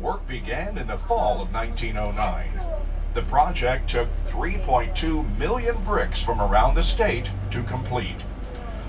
Work began in the fall of 1909. The project took 3.2 million bricks from around the state to complete.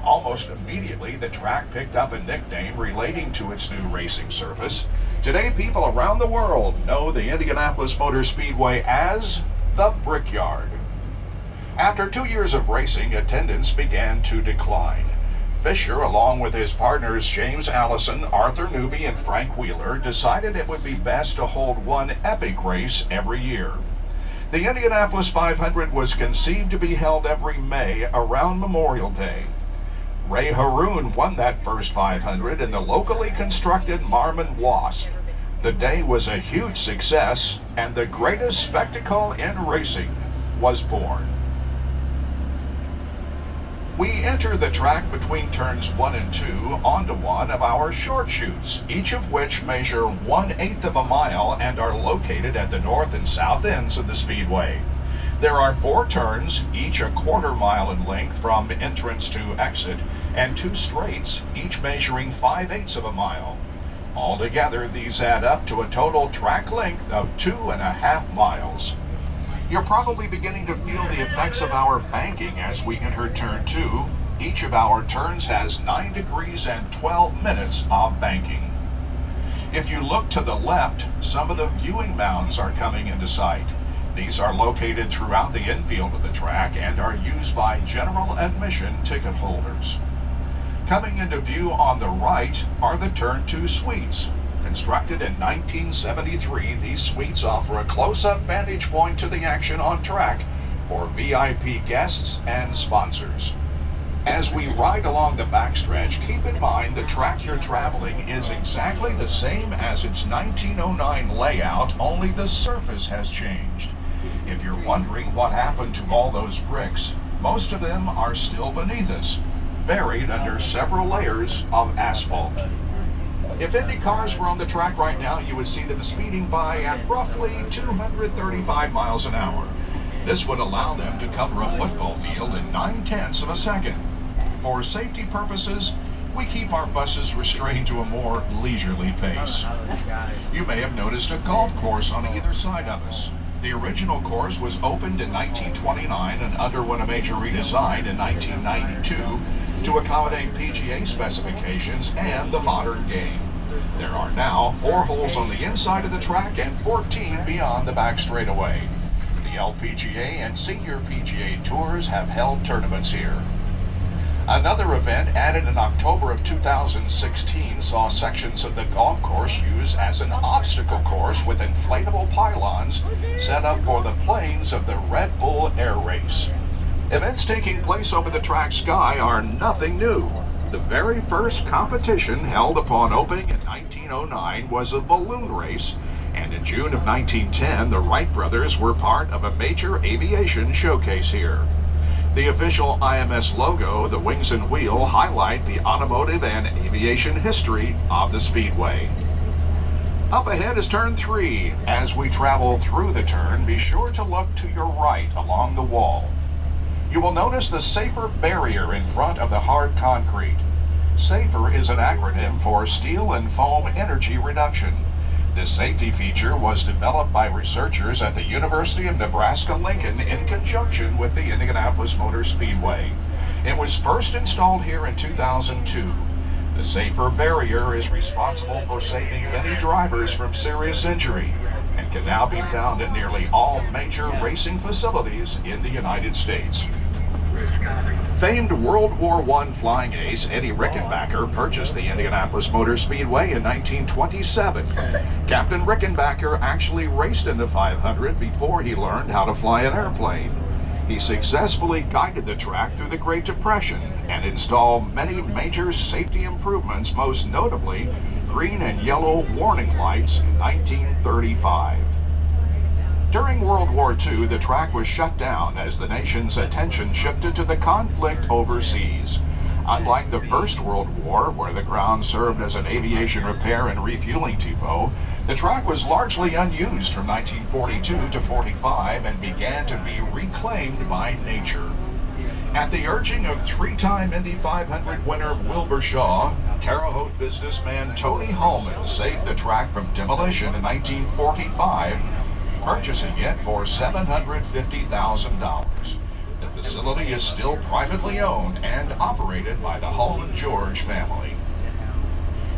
Almost immediately, the track picked up a nickname relating to its new racing surface. Today, people around the world know the Indianapolis Motor Speedway as the Brickyard. After 2 years of racing, attendance began to decline. Fisher, along with his partners James Allison, Arthur Newby, and Frank Wheeler, decided it would be best to hold one epic race every year. The Indianapolis 500 was conceived to be held every May around Memorial Day. Ray Haroon won that first 500 in the locally constructed Marmon Wasp. The day was a huge success, and the greatest spectacle in racing was born. We enter the track between turns 1 and 2 onto one of our short chutes, each of which measure 1/8 of a mile and are located at the north and south ends of the speedway. There are 4 turns, each a 1/4 mile in length from entrance to exit, and 2 straights, each measuring 5/8 of a mile. Altogether, these add up to a total track length of 2.5 miles. You're probably beginning to feel the effects of our banking as we enter turn 2. Each of our turns has 9 degrees and 12 minutes of banking. If you look to the left, some of the viewing mounds are coming into sight. These are located throughout the infield of the track and are used by general admission ticket holders. Coming into view on the right are the Turn 2 suites. Constructed in 1973, these suites offer a close-up vantage point to the action on track for VIP guests and sponsors. As we ride along the backstretch, keep in mind the track you're traveling is exactly the same as its 1909 layout, only the surface has changed. If you're wondering what happened to all those bricks, most of them are still beneath us, buried under several layers of asphalt. If Indy cars were on the track right now, you would see them speeding by at roughly 235 miles an hour. This would allow them to cover a football field in 9/10 of a second. For safety purposes, we keep our buses restrained to a more leisurely pace. You may have noticed a golf course on either side of us. The original course was opened in 1929 and underwent a major redesign in 1992 to accommodate PGA specifications and the modern game. There are now 4 holes on the inside of the track and 14 beyond the back straightaway. The LPGA and Senior PGA Tours have held tournaments here. Another event added in October of 2016 saw sections of the golf course used as an obstacle course with inflatable pylons set up for the planes of the Red Bull Air Race. Events taking place over the track sky are nothing new. The very first competition held upon opening in 1909 was a balloon race, and in June of 1910 the Wright brothers were part of a major aviation showcase here. The official IMS logo, the wings and wheel, highlight the automotive and aviation history of the Speedway. Up ahead is turn 3. As we travel through the turn, be sure to look to your right along the wall. You will notice the SAFER barrier in front of the hard concrete. SAFER is an acronym for Steel and Foam Energy Reduction. This safety feature was developed by researchers at the University of Nebraska-Lincoln in conjunction with the Indianapolis Motor Speedway. It was first installed here in 2002. The SAFER barrier is responsible for saving many drivers from serious injury and can now be found at nearly all major racing facilities in the United States. Famed World War I flying ace Eddie Rickenbacker purchased the Indianapolis Motor Speedway in 1927. Captain Rickenbacker actually raced in the 500 before he learned how to fly an airplane. He successfully guided the track through the Great Depression and installed many major safety improvements, most notably green and yellow warning lights in 1935. During World War II, the track was shut down as the nation's attention shifted to the conflict overseas. Unlike the First World War, where the ground served as an aviation repair and refueling depot, the track was largely unused from 1942 to 45 and began to be reclaimed by nature. At the urging of three-time Indy 500 winner Wilbur Shaw, Terre Haute businessman Tony Holman saved the track from demolition in 1945, purchasing it for $750,000. The facility is still privately owned and operated by the Holman George family.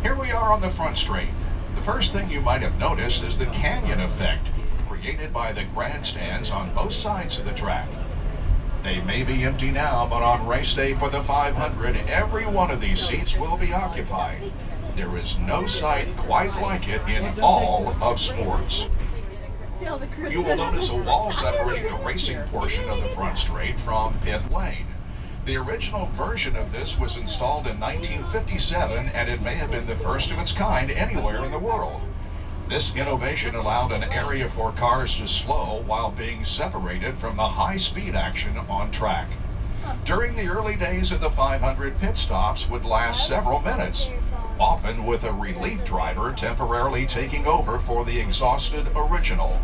Here we are on the front straight. The first thing you might have noticed is the canyon effect created by the grandstands on both sides of the track. They may be empty now, but on race day for the 500, every one of these seats will be occupied. There is no sight quite like it in all of sports. You will notice a wall separating the racing portion of the front straight from pit lane. The original version of this was installed in 1957, and it may have been the first of its kind anywhere in the world. This innovation allowed an area for cars to slow while being separated from the high-speed action on track. During the early days of the 500, pit stops would last several minutes, often with a relief driver temporarily taking over for the exhausted original.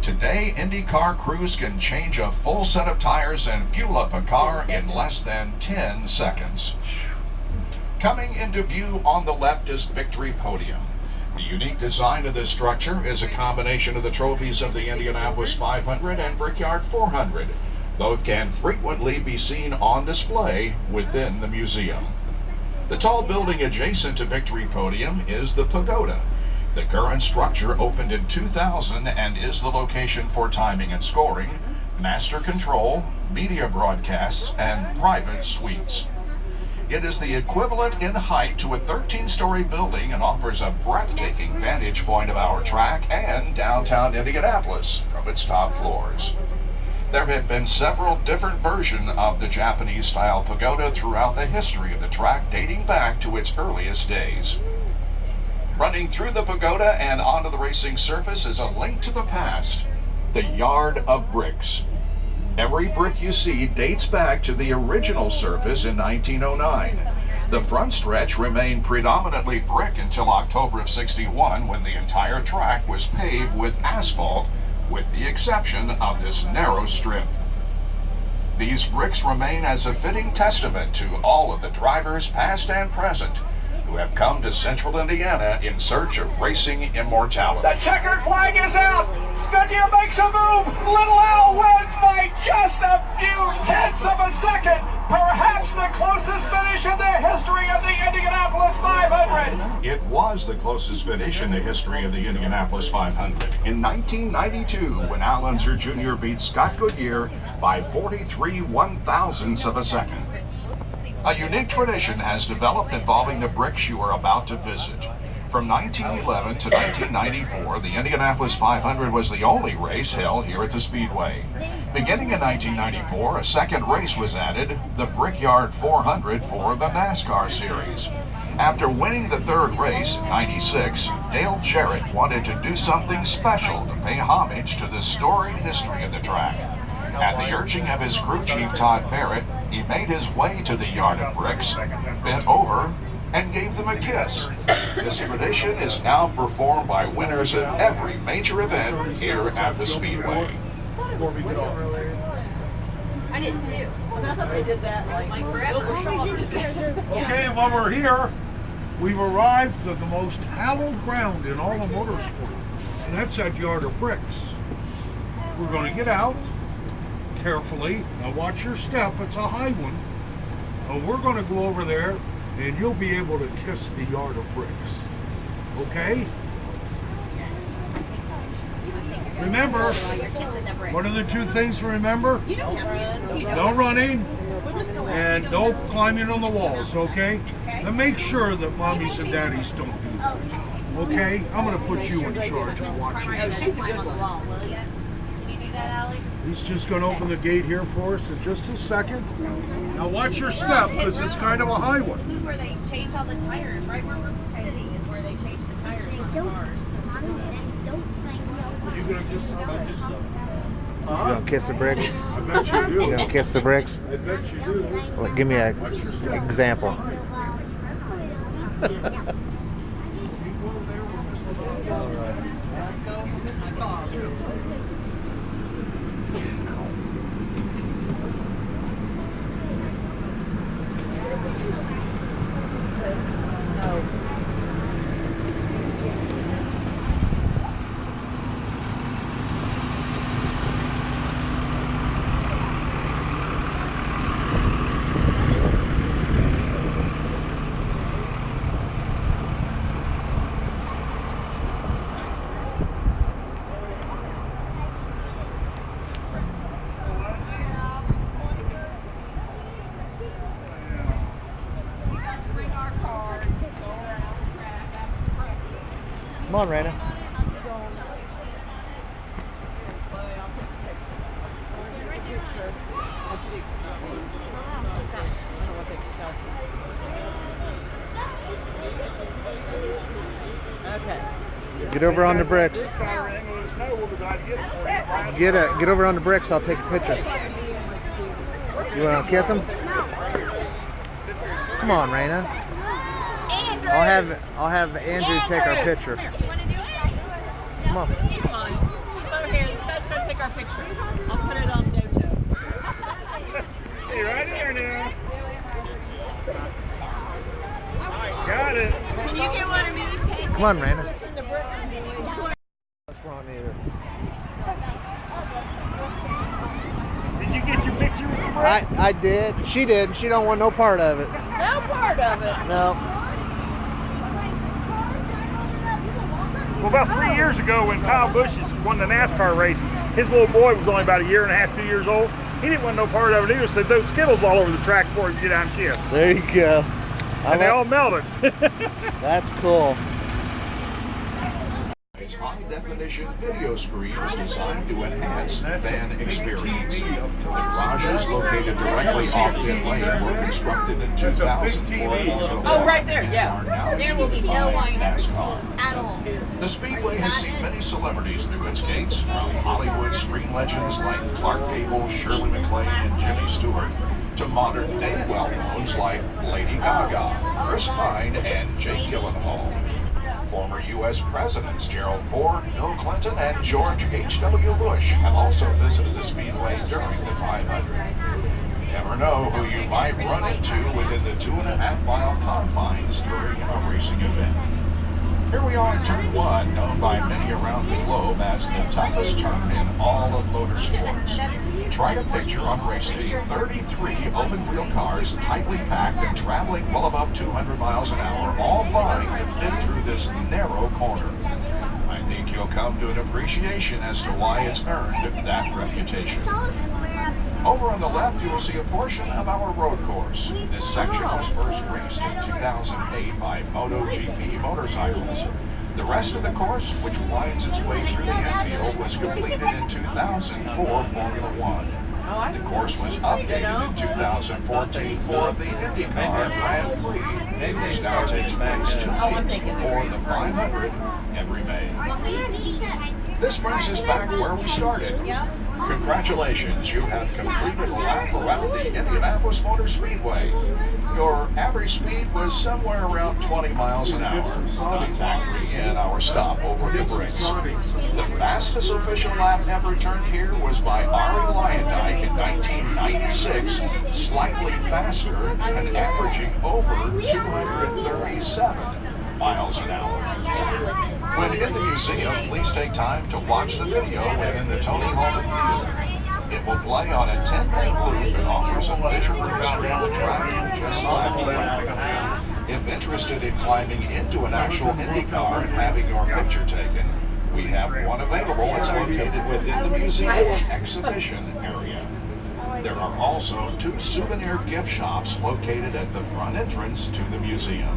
Today, IndyCar crews can change a full set of tires and fuel up a car in less than 10 seconds. Coming into view on the left is Victory Podium. The unique design of this structure is a combination of the trophies of the Indianapolis 500 and Brickyard 400. Both can frequently be seen on display within the museum. The tall building adjacent to Victory Podium is the Pagoda. The current structure opened in 2000 and is the location for timing and scoring, master control, media broadcasts, and private suites. It is the equivalent in height to a 13-story building and offers a breathtaking vantage point of our track and downtown Indianapolis from its top floors. There have been several different versions of the Japanese-style pagoda throughout the history of the track, dating back to its earliest days. Running through the pagoda and onto the racing surface is a link to the past, the Yard of Bricks. Every brick you see dates back to the original surface in 1909. The front stretch remained predominantly brick until October of '61, when the entire track was paved with asphalt, with the exception of this narrow strip. These bricks remain as a fitting testament to all of the drivers, past and present, who have come to central Indiana in search of racing immortality. The checkered flag is out! Goodyear makes a move! Little Al wins by just a few tenths of a second! Perhaps the closest finish in the history of the Indianapolis 500! It was the closest finish in the history of the Indianapolis 500. In 1992, when Al Unser Jr. beat Scott Goodyear by 43 one-thousandths of a second. A unique tradition has developed involving the bricks you are about to visit. From 1911 to 1994, the Indianapolis 500 was the only race held here at the Speedway. Beginning in 1994, a second race was added, the Brickyard 400 for the NASCAR series. After winning the third race in '96, Dale Jarrett wanted to do something special to pay homage to the storied history of the track. At the urging of his crew chief Todd Barrett, he made his way to the Yard of Bricks, bent over, and gave them a kiss. This tradition is now performed by winners of every major event here at the Speedway. I did too. I thought they did that like forever. Okay, while we're here, we've arrived at the most hallowed ground in all of motorsport, and that's that Yard of Bricks. We're going to get out carefully. Now watch your step, it's a high one. We're going to go over there and you'll be able to kiss the Yard of Bricks. Okay? Remember, what are the two things to remember? No running and no climbing on the walls, okay? And make sure that mommies and daddies don't do that. Okay? I'm going to put you in charge of watching. Oh, she's a good one. Will you? Can you do that, Alex? He's just going to open the gate here for us in just a second. Now watch your step, because it's kind of a high one. This is where they change all the tires. Right where we're sitting is where they change the tires on cars. You going to kiss the bricks? You gonna kiss the bricks? I bet you do. You gonna kiss the bricks? I bet you do. Well, give me an example. Let's go, Mr. Bob. on, Raina. Okay. Get over on the bricks. Get over on the bricks. I'll take a picture. You want to kiss him? Come on, Raina. Andrew! I'll have Andrew take our picture. You want to do it? Come on. He's fine. Come over here. This guy's going to take our picture. I'll put it on Dojo. Hey, right here now. Got it. Can you get one of me? Come on, Raina. Listen to Brittany. That's wrong either. Did you get your picture with the bricks? I did. She did. She don't want no part of it. No part of it. No. Well, about 3 years ago when Kyle Busch won the NASCAR race, his little boy was only about 1.5 years, 2 years old. He didn't want no part of it either, so those Skittles all over the track for him to get out and kiss. There you go. And they all melted. That's cool. High-definition video screens designed to enhance fan experience. The garages located directly off pit lane were constructed in 2004. Oh, right there, yeah. There will be no line NASCAR. at all. The Speedway has seen many celebrities through its gates, from Hollywood screen legends like Clark Gable, Shirley MacLaine, and Jimmy Stewart, to modern-day well-knowns like Lady Gaga, Chris Pine, and Jake Gyllenhaal. Former U.S. Presidents Gerald Ford, Bill Clinton, and George H.W. Bush have also visited the Speedway during the 500. You never know who you might run into within the 2.5-mile confines during a racing event. Here we are in Turn 1, known by many around the globe as the toughest turn in all of motorsports. Try to picture on race day 33 open-wheel cars tightly packed and traveling well above 200 miles an hour, all vying to fit through this narrow corner. I think you'll come to an appreciation as to why it's earned that reputation. Over on the left, you will see a portion of our road course. This section was first raced in 2008 by MotoGP motorcycles. The rest of the course, which winds its way through the infield, was completed in 2004 Formula One. The course was updated in 2014 for the IndyCar Grand Prix, which now takes place 2 weeks before the 500 every May. This brings us back where we started. Congratulations, you have completed a lap around the Indianapolis Motor Speedway. Your average speed was somewhere around 20 miles an hour, exactly in our stop over the bricks. The fastest official lap ever turned here was by Ari Lyondike in 1996, slightly faster and averaging over 237 miles an hour. When in the museum, please take time to watch the video within the Tony Holman Theater. It will play on a 10-minute loop and offers a visual history of the track just like around. If interested in climbing into an actual Indy car and having your picture taken, we have one available. It's located within the museum exhibition area. There are also 2 souvenir gift shops located at the front entrance to the museum.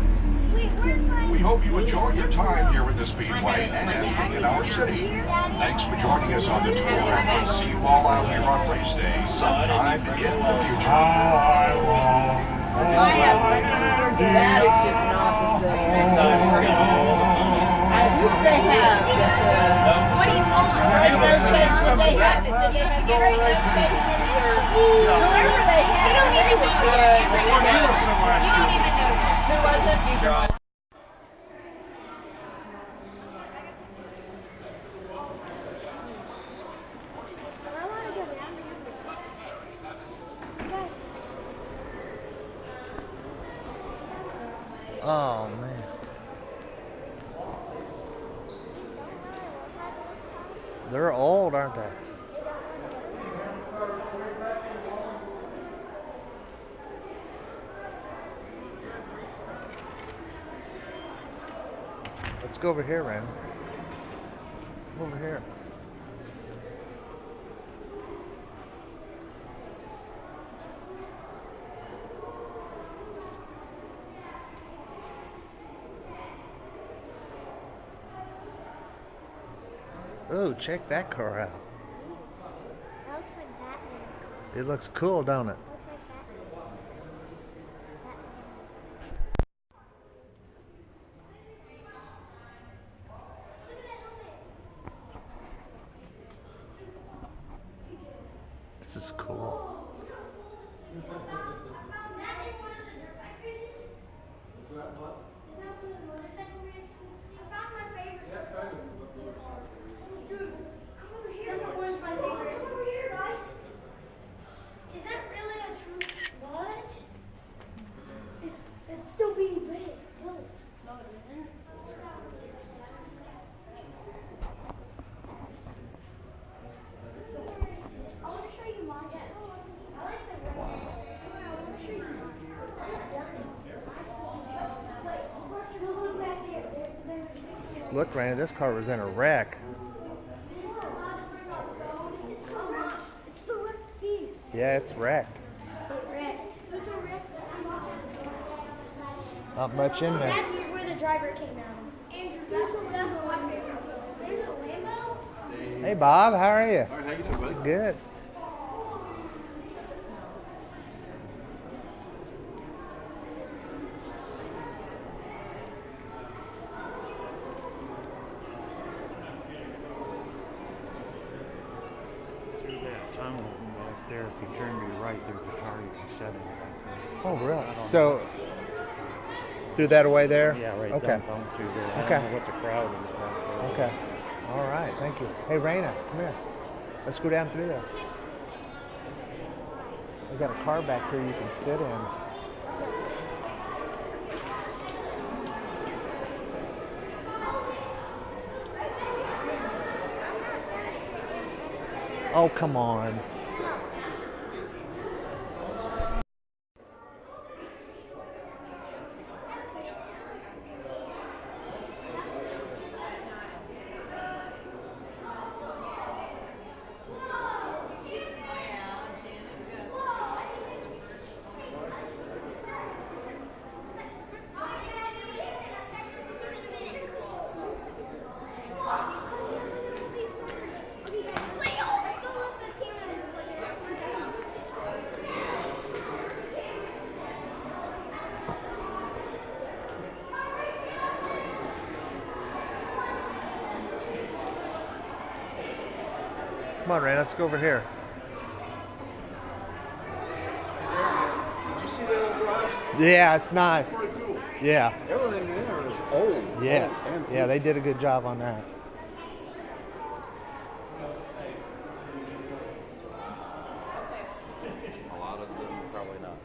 We hope you enjoy your time here at the Speedway and in our city. Thanks for joining us on the tour, and we'll see you all out here on race day sometime in the future. That is just not the same. Who do they have? What do you want? Rainbow Chase, did they have to get Rainbow Chasers or whoever they had? You don't even know that. You don't even know that. Who was it? Oh, man. They're old, aren't they? Let's go over here, Rand. Over here. Oh, check that car out. That looks like Batman's car. It looks cool, don't it? Looks like Batman. This is cool. It's still being big. No, it's not. I want to show you mine. I like the red. I want to show you mine. Wait, look back there. Look, Raina, this car was in a wreck. It's the wrecked piece. Yeah, it's wrecked. There's a wreck. Not much in there. That's where the driver came out. Andrew, that's my favorite. There's a Lambo. Hey, Bob, how are you? All right, how you doing, buddy? Good. Through that tunnel back there, if you turn to your right, there's a car you can set in back there. Oh, really? So, through that away there? Yeah, right Okay. downtown through there. I Okay. don't know what the crowd is back there. Okay. All right, thank you. Hey, Raina, come here. Let's go down through there. We got a car back here you can sit in. Oh, come on. Come on, Raina, let's go over here. Did you see that old garage? Yeah, it's nice. Pretty cool. Yeah. Everything in there is old. Yes. Old, antique. Yeah, they did a good job on that. A lot of them, probably not.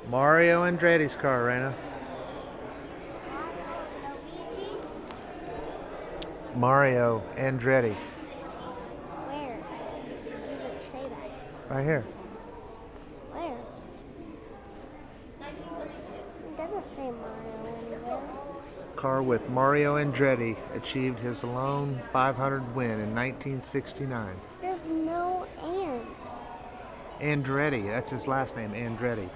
Mario Andretti's car, Raina. Mario Andretti. Where? You didn't say that. Right here. Where? It doesn't say Mario anywhere. Car with Mario Andretti achieved his lone 500 win in 1969. There's no and. Andretti, that's his last name, Andretti.